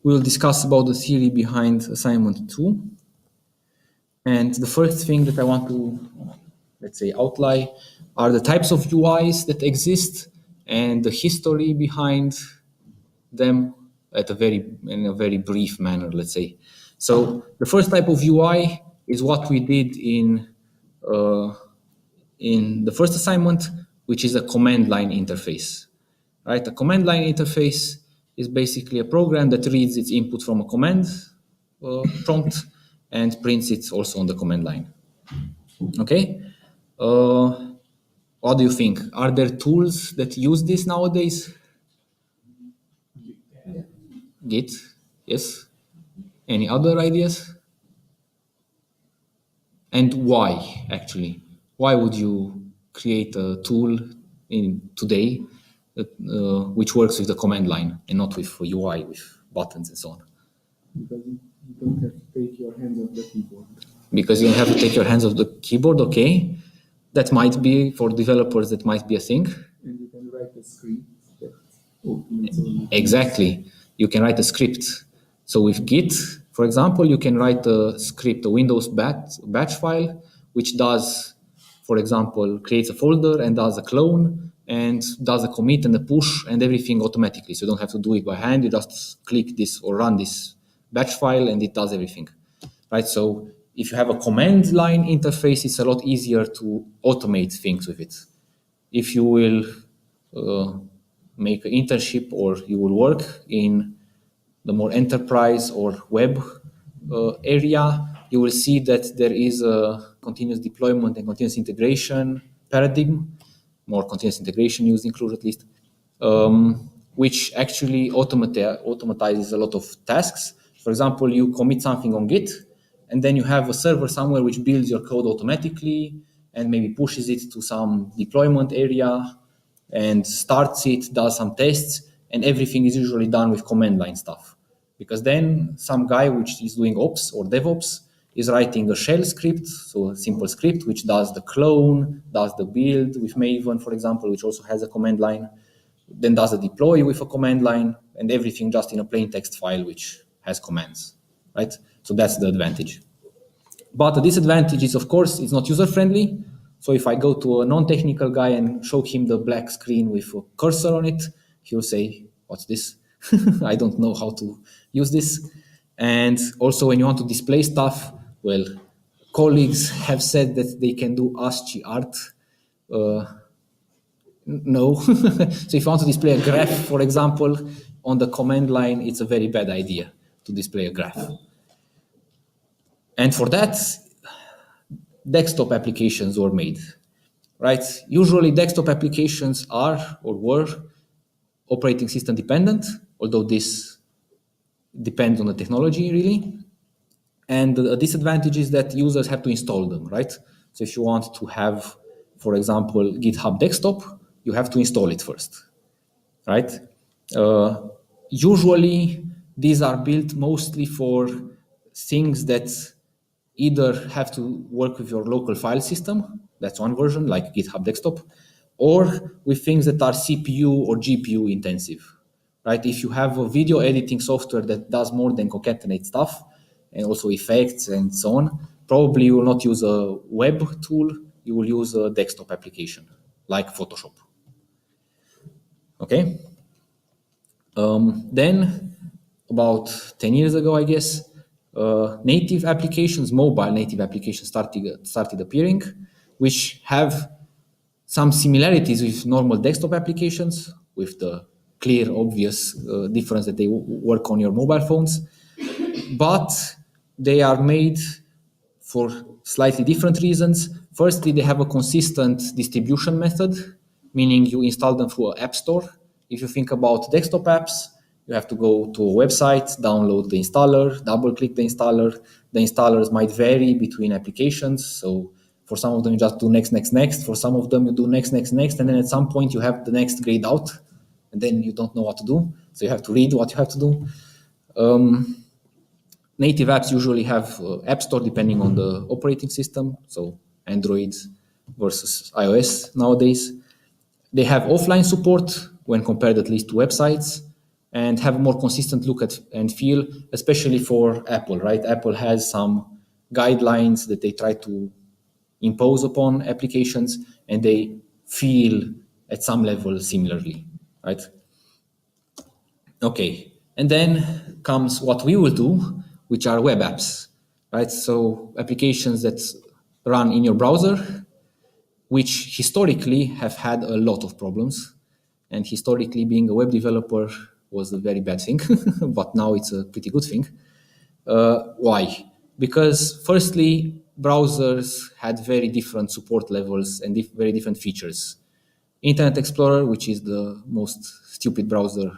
we will discuss about the theory behind assignment 2. And the first thing that I want to, let's say, outline are the types of UIs that exist and the history behind them in a very brief manner, let's say. So the first type of UI is what we did in the first assignment, which is a command line interface. Right? A command line interface is basically a program that reads its input from a command prompt and prints it also on the command line. Okay? What do you think? Are there tools that use this nowadays? Git, yes. Any other ideas? And why, actually? Why would you create a tool today which works with the command line and not with UI, with buttons and so on? Because you don't have to take your hands off the keyboard. Because you don't have to take your hands off the keyboard, okay. That might be, for developers, that might be a thing. And you can write a script that opens on. Exactly. You can write a script. So with Git, for example, you can write a script, a Windows batch file, which does, for example, creates a folder and does a clone and does a commit and a push and everything automatically. So you don't have to do it by hand. You just click this or run this batch file and it does everything, right? So if you have a command line interface, it's a lot easier to automate things with it. If you will make an internship or you will work in the more enterprise or web area, you will see that there is a continuous deployment and continuous integration paradigm, more continuous integration used included at least, which actually automatizes a lot of tasks. For example, you commit something on Git, and then you have a server somewhere which builds your code automatically and maybe pushes it to some deployment area and starts it, does some tests, and everything is usually done with command line stuff. Because then some guy which is doing ops or DevOps is writing a shell script, so a simple script which does the clone, does the build with Maven, for example, which also has a command line, then does a deploy with a command line, and everything just in a plain text file which has commands, right? So that's the advantage. But the disadvantage is, of course, it's not user-friendly. So if I go to a non-technical guy and show him the black screen with a cursor on it, he'll say, what's this? I don't know how to use this. And also when you want to display stuff, well, colleagues have said that they can do ASCII art. No. So if you want to display a graph, for example, on the command line, it's a very bad idea to display a graph. And for that, desktop applications were made, right? Usually desktop applications are or were operating system dependent, although this depends on the technology really. And the disadvantage is that users have to install them, right? So if you want to have, for example, GitHub desktop, you have to install it first, right? Usually these are built mostly for things that either have to work with your local file system, that's one version, like GitHub desktop, or with things that are CPU or GPU intensive, right? If you have a video editing software that does more than concatenate stuff, and also effects and so on, probably you will not use a web tool, you will use a desktop application, like Photoshop. Okay? Then, about 10 years ago, I guess, native applications, mobile native applications started appearing, which have some similarities with normal desktop applications, with the clear, obvious difference that they work on your mobile phones, but they are made for slightly different reasons. Firstly, they have a consistent distribution method, meaning you install them through an app store. If you think about desktop apps, you have to go to a website, download the installer, double-click the installer. The installers might vary between applications. So for some of them, you just do next, next, next. For some of them, you do next, next, next. And then at some point, you have the next grayed out. And then you don't know what to do. So you have to read what you have to do. Native apps usually have App Store depending on the operating system. So Android versus iOS nowadays. They have offline support when compared at least to websites. and have a more consistent look at and feel, especially for Apple, right? Apple has some guidelines that they try to impose upon applications, and they feel at some level similarly, right? Okay, and then comes what we will do, which are web apps, right? So applications that run in your browser, which historically have had a lot of problems. And historically, being a web developer was a very bad thing, but now it's a pretty good thing. Why? Because firstly, browsers had very different support levels and very different features. Internet Explorer, which is the most stupid browser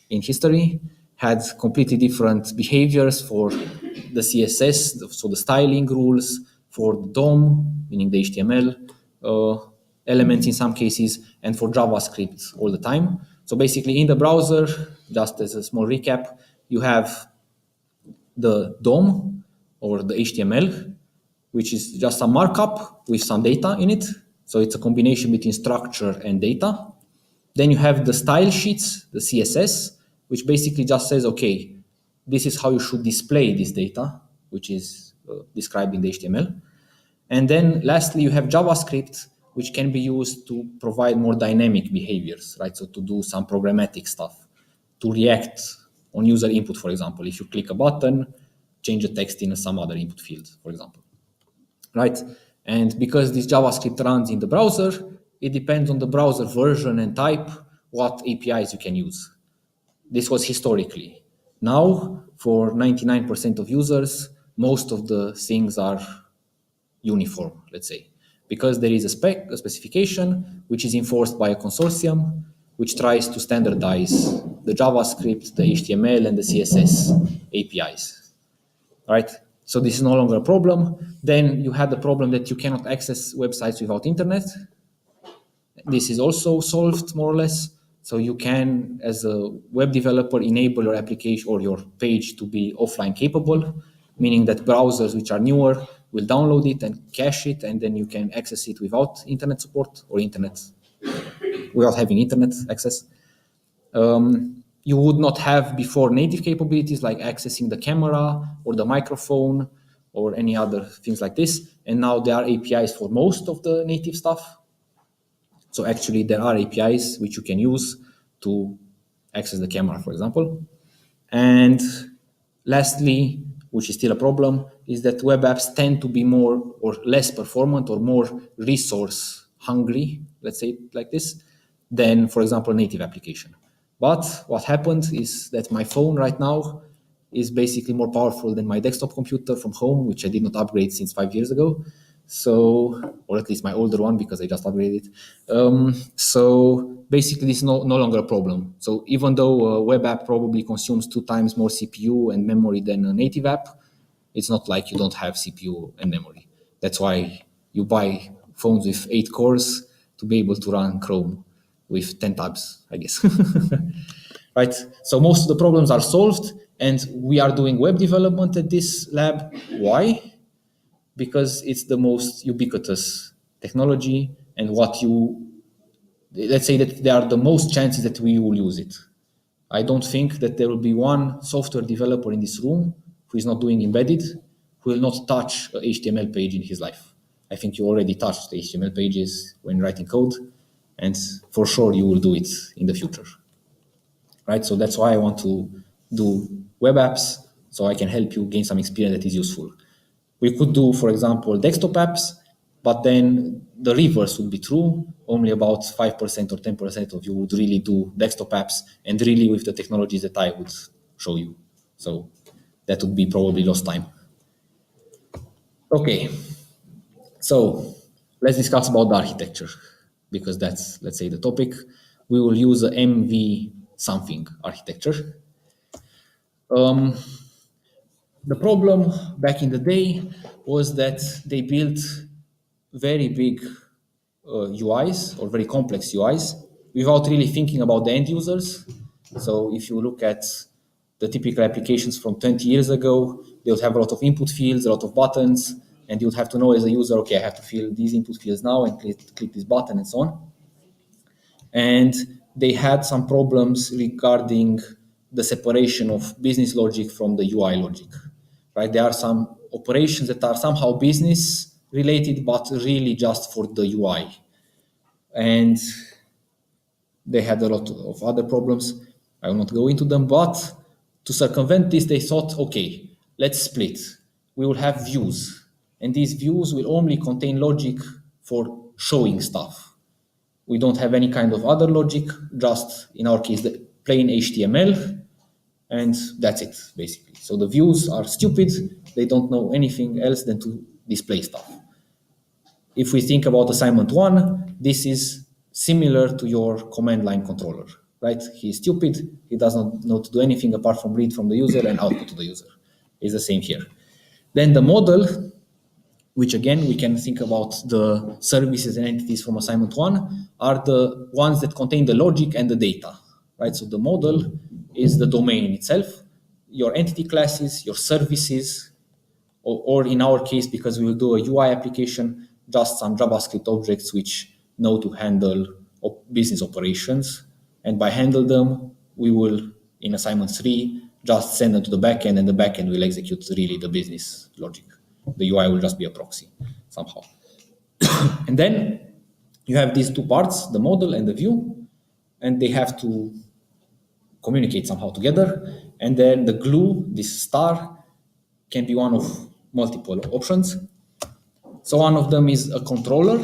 in history, had completely different behaviors for the CSS, so the styling rules, for the DOM, meaning the HTML elements in some cases, and for JavaScript all the time. So basically, in the browser, just as a small recap, you have the DOM or the HTML, which is just a markup with some data in it. So it's a combination between structure and data. Then you have the style sheets, the CSS, which basically just says, okay, this is how you should display this data, which is described in the HTML. And then lastly, you have JavaScript, which can be used to provide more dynamic behaviors, right? So to do some programmatic stuff, to react on user input, for example. If you click a button, change the text in some other input field, for example, right? And because this JavaScript runs in the browser, it depends on the browser version and type, what APIs you can use. This was historically. Now, for 99% of users, most of the things are uniform, let's say, because there is a specification which is enforced by a consortium which tries to standardize the JavaScript, the HTML, and the CSS APIs, right? So this is no longer a problem. Then you had the problem that you cannot access websites without internet. This is also solved more or less. So you can, as a web developer, enable your application or your page to be offline capable, meaning that browsers which are newer will download it and cache it, and then you can access it without internet support or without having internet access. You would not have before native capabilities like accessing the camera or the microphone or any other things like this. And now there are APIs for most of the native stuff. So actually there are APIs which you can use to access the camera, for example. And lastly, which is still a problem, is that web apps tend to be more or less performant or more resource hungry, let's say it like this, than, for example, a native application. But what happened is that my phone right now is basically more powerful than my desktop computer from home, which I did not upgrade since 5 years ago. So, or at least my older one, because I just upgraded it. So basically this is no longer a problem. So even though a web app probably consumes 2 times more CPU and memory than a native app, it's not like you don't have CPU and memory. That's why you buy phones with 8 cores to be able to run Chrome with 10 tabs, I guess. Right? So most of the problems are solved, and we are doing web development at this lab. Why? Because it's the most ubiquitous technology, and let's say that there are the most chances that we will use it. I don't think that there will be one software developer in this room who is not doing embedded, who will not touch a HTML page in his life. I think you already touched the HTML pages when writing code, and for sure you will do it in the future. Right? So that's why I want to do web apps, so I can help you gain some experience that is useful. We could do, for example, desktop apps, but then the reverse would be true. Only about 5% or 10% of you would really do desktop apps, and really with the technologies that I would show you. So that would be probably lost time. Okay, so let's discuss about the architecture, because that's, let's say, the topic. We will use a MV something architecture. The problem back in the day was that they built very big UIs or very complex UIs without really thinking about the end users. So if you look at the typical applications from 20 years ago, they would have a lot of input fields, a lot of buttons, and you would have to know as a user, okay, I have to fill these input fields now and click this button and so on. And they had some problems regarding the separation of business logic from the UI logic, right? There are some operations that are somehow business related, but really just for the UI. And they had a lot of other problems. I will not go into them, but to circumvent this, they thought, okay, let's split. We will have views, and these views will only contain logic for showing stuff. We don't have any kind of other logic, just in our case, the plain HTML, and that's it, basically. So the views are stupid. They don't know anything else than to display stuff. If we think about assignment 1, this is similar to your command line controller, right? He's stupid. He does not know to do anything apart from read from the user and output to the user. It's the same here. Then the model, which again, we can think about the services and entities from assignment 1, are the ones that contain the logic and the data, right? So the model is the domain itself, your entity classes, your services, or in our case, because we will do a UI application, just some JavaScript objects which know to handle business operations. And by handle them, we will, in assignment 3, just send them to the backend, and the backend will execute really the business logic. The UI will just be a proxy somehow. And then you have these two parts, the model and the view, and they have to communicate somehow together. And then the glue, this star, can be one of multiple options. So one of them is a controller,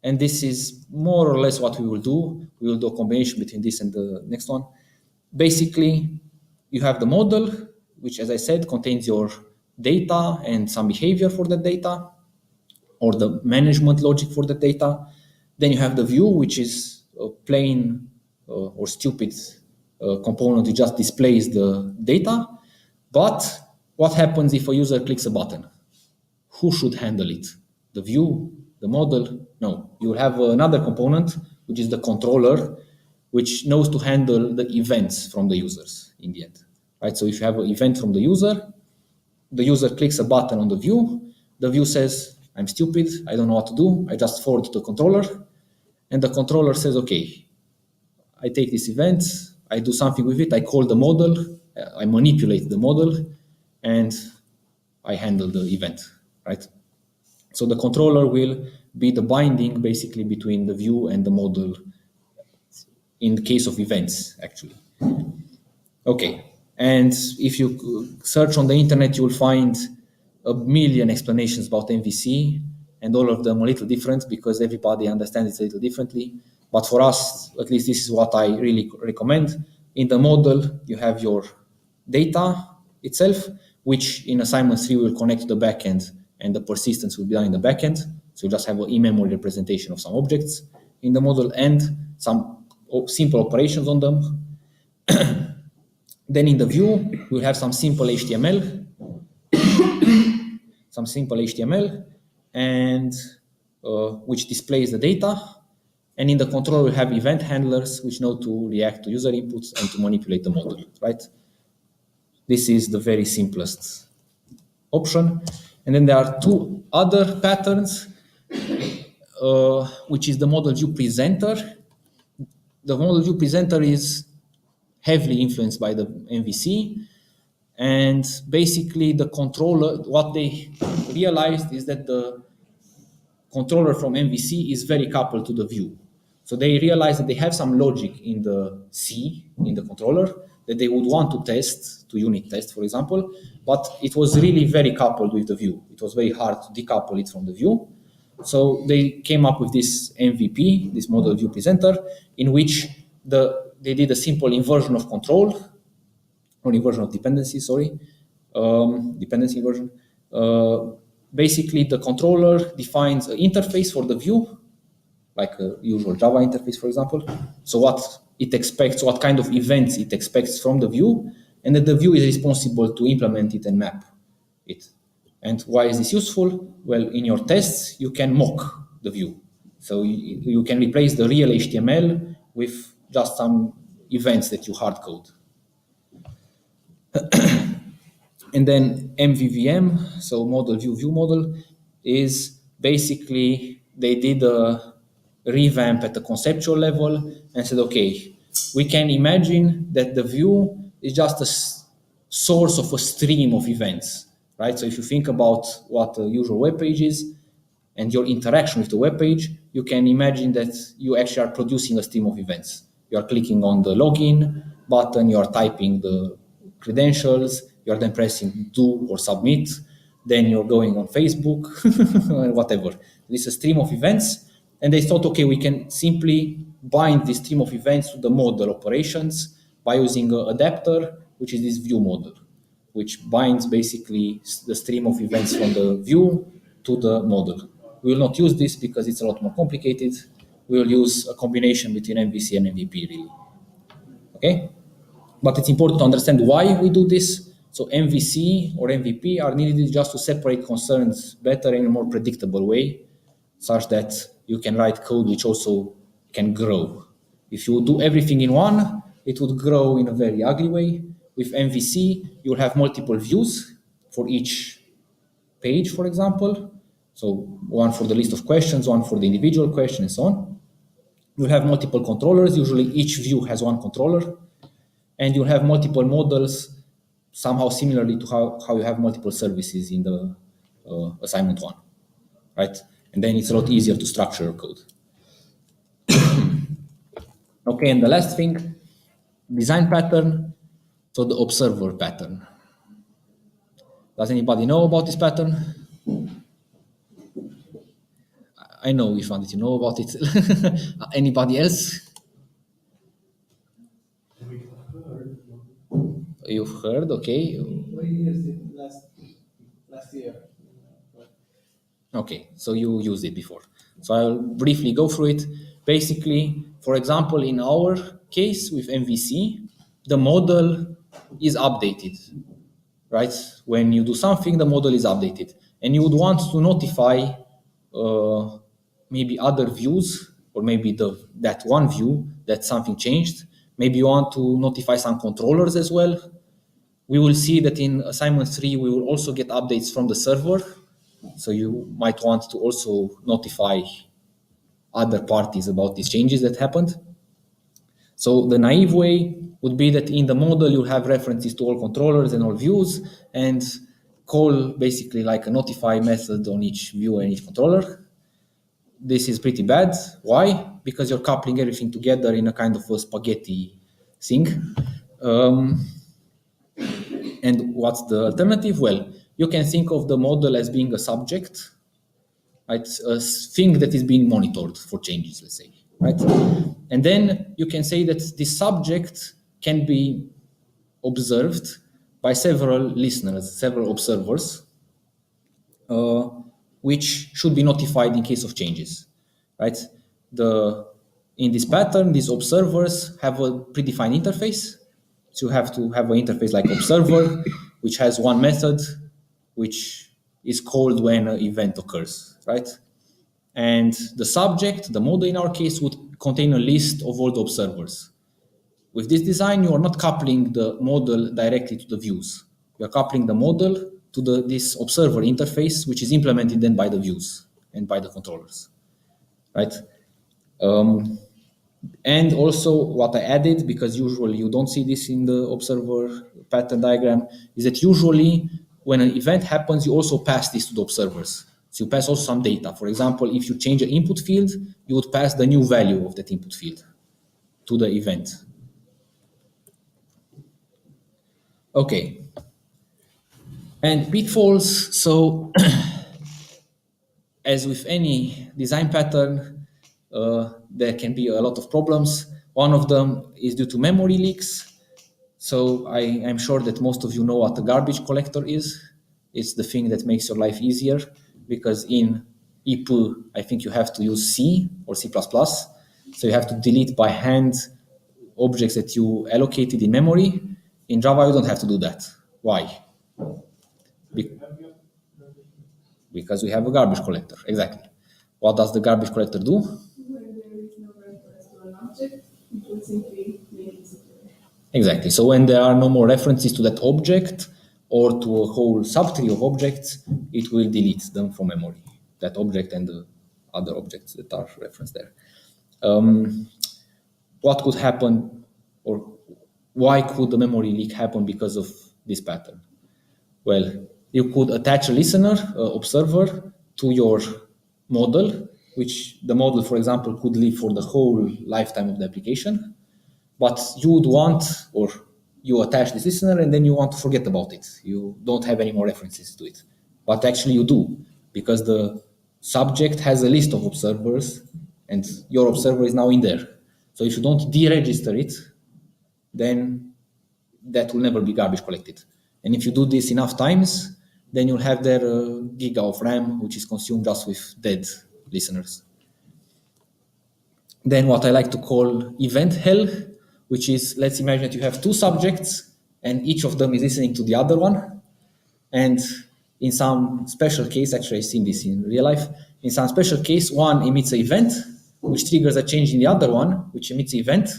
and this is more or less what we will do. We will do a combination between this and the next one. Basically, you have the model, which, as I said, contains your data and some behavior for that data, or the management logic for the data. Then you have the view, which is a plain or stupid component. It just displays the data. But what happens if a user clicks a button? Who should handle it? The view, the model? No. You will have another component, which is the controller, which knows to handle the events from the users in the end. Right? So if you have an event from the user clicks a button on the view says, I'm stupid, I don't know what to do, I just forward to the controller, and the controller says, okay, I take this event, I do something with it, I call the model, I manipulate the model, and I handle the event, right? So the controller will be the binding basically between the view and the model in the case of events, actually. Okay, and if you search on the internet, you will find a million explanations about MVC, and all of them are a little different because everybody understands it a little differently. But for us, at least this is what I really recommend. In the model, you have your data itself, which in assignment 3 will connect to the backend, and the persistence will be done in the backend. So you just have an in-memory representation of some objects in the model and some simple operations on them. Then in the view, we'll have some simple HTML, and which displays the data. And in the controller, we have event handlers, which know to react to user inputs and to manipulate the model, right? This is the very simplest option. And then there are two other patterns, which is the model view presenter. The model view presenter is heavily influenced by the MVC. And basically the controller, what they realized is that the controller from MVC is very coupled to the view. So they realized that they have some logic in the C, in the controller, that they would want to test, to unit test, for example, but it was really very coupled with the view. It was very hard to decouple it from the view. So they came up with this MVP, this model view presenter, in which they did a simple inversion of control, or inversion of dependency, dependency inversion. Basically, the controller defines an interface for the view, like a usual Java interface, for example. So what it expects, what kind of events it expects from the view, and that the view is responsible to implement it and map it. And why is this useful? Well, in your tests, you can mock the view. So you can replace the real HTML with just some events that you hard code. And then MVVM, so model view model, is basically they did a revamp at the conceptual level and said, okay, we can imagine that the view is just a source of a stream of events, right? So if you think about what a usual web page is and your interaction with the web page, you can imagine that you actually are producing a stream of events. You are clicking on the login button, you are typing the credentials, you are then pressing do or submit, then you're going on Facebook, whatever. This is a stream of events, and they thought, okay, we can simply bind this stream of events to the model operations by using an adapter, which is this view model, which binds basically the stream of events from the view to the model. We will not use this because it's a lot more complicated. We will use a combination between MVC and MVP, really. Okay? But it's important to understand why we do this. So MVC or MVP are needed just to separate concerns better in a more predictable way, such that you can write code which also can grow. If you do everything in one, it would grow in a very ugly way. With MVC, you'll have multiple views for each page, for example. So one for the list of questions, one for the individual question, and so on. You'll have multiple controllers. Usually each view has one controller. And you'll have multiple models, somehow similarly to how you have multiple services in the assignment one, right? And then it's a lot easier to structure your code. Okay, and the last thing, design pattern, so the observer pattern. Does anybody know about this pattern? I know which one did you know about it. Anybody else? You've heard, okay. We used it last year. Okay, so you used it before. So I'll briefly go through it. Basically, for example, in our case with MVC, the model is updated, right? When you do something, the model is updated. And you would want to notify maybe other views, or maybe that one view that something changed. Maybe you want to notify some controllers as well. We will see that in assignment 3, we will also get updates from the server. So you might want to also notify other parties about these changes that happened. So the naive way would be that in the model, you'll have references to all controllers and all views and call basically like a notify method on each view and each controller. This is pretty bad. Why? Because you're coupling everything together in a kind of a spaghetti thing. And what's the alternative? Well, you can think of the model as being a subject, right? A thing that is being monitored for changes, let's say, right? And then you can say that this subject can be observed by several listeners, several observers, which should be notified in case of changes, right? In this pattern, these observers have a predefined interface. So you have to have an interface like observer, which has one method, which is called when an event occurs, right? And the subject, the model in our case, would contain a list of all the observers. With this design, you are not coupling the model directly to the views. You are coupling the model to this observer interface, which is implemented then by the views and by the controllers, right? And also what I added, because usually you don't see this in the observer pattern diagram, is that usually when an event happens, you also pass this to the observers. So you pass also some data. For example, if you change an input field, you would pass the new value of that input field to the event. Okay. And pitfalls, so as with any design pattern, there can be a lot of problems. One of them is due to memory leaks. So I'm sure that most of you know what a garbage collector is. It's the thing that makes your life easier, because in EPU, I think you have to use C or C++. So you have to delete by hand objects that you allocated in memory. In Java, you don't have to do that. Why? Because we have a garbage collector, exactly. What does the garbage collector do? When there is no reference to an object, it will simply make it disappear. Exactly. So when there are no more references to that object or to a whole subtree of objects, it will delete them from memory, that object and the other objects that are referenced there. What could happen, or why could the memory leak happen because of this pattern? Well, you could attach a listener, observer, to your model, which the model, for example, could live for the whole lifetime of the application. But you would want, or you attach this listener and then you want to forget about it. You don't have any more references to it. But actually you do, because the subject has a list of observers and your observer is now in there. So if you don't deregister it, then that will never be garbage collected. And if you do this enough times, then you'll have there a giga of RAM, which is consumed just with dead listeners. Then what I like to call event hell, which is, let's imagine that you have two subjects and each of them is listening to the other one. And in some special case, actually I've seen this in real life, in some special case, one emits an event, which triggers a change in the other one, which emits an event,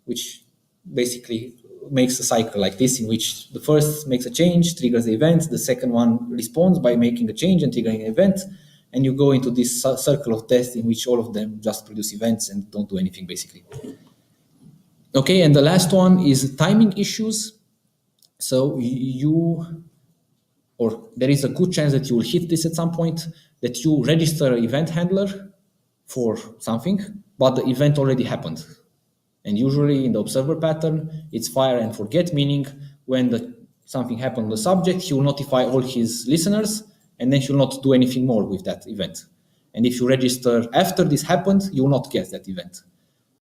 which basically makes a cycle like this, in which the first makes a change, triggers the event, the second one responds by making a change and triggering an event, and you go into this circle of death in which all of them just produce events and don't do anything, basically. Okay, and the last one is timing issues. So there is a good chance that you will hit this at some point, that you register an event handler for something, but the event already happened. And usually in the observer pattern, it's fire and forget, meaning when something happened on the subject, he will notify all his listeners, and then he will not do anything more with that event. And if you register after this happened, you will not get that event.